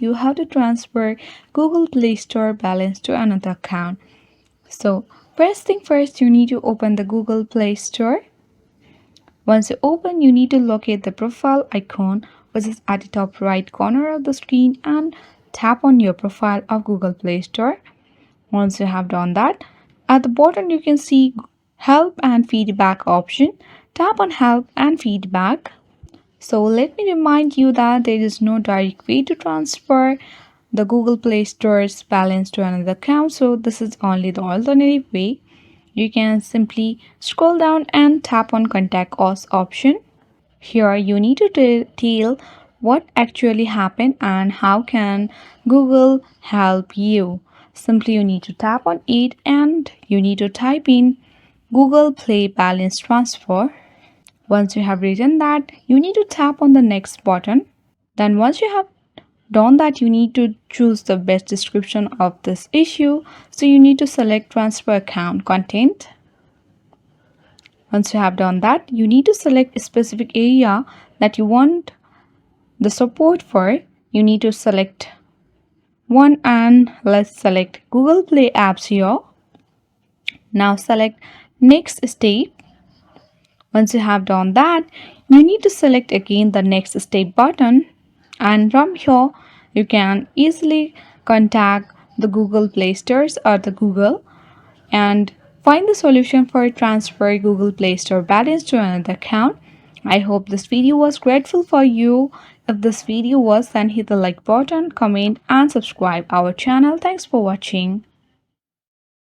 you have to transfer Google Play Store balance to another account. So first thing first, you need to open the Google Play Store. Once you open, you need to locate the profile icon, which is at the top right corner of the screen, and tap on your profile of Google Play Store. Once you have done that, at the bottom you can see help and feedback option. Tap on help and feedback. So let me remind you that there is no direct way to transfer the Google Play Store's balance to another account. So this is only the alternative way. You can simply scroll down and tap on contact us option. Here you need to tell what actually happened and how can Google help you. Simply you need to tap on it and you need to type in Google Play balance transfer. Once you have written that, you need to tap on the next button. Then once you have done that, you need to choose the best description of this issue. So you need to select transfer account content. Once you have done that, you need to select a specific area that you want the support for. You need to select one and let's select Google Play apps here. Now select next step. Once you have done that, you need to select again the next step button, and from here you can easily contact the Google Play Stores or the Google and find the solution for transfer Google Play Store balance to another account. I hope this video was grateful for you. If this video was, then hit the like button, comment and subscribe our channel. Thanks for watching.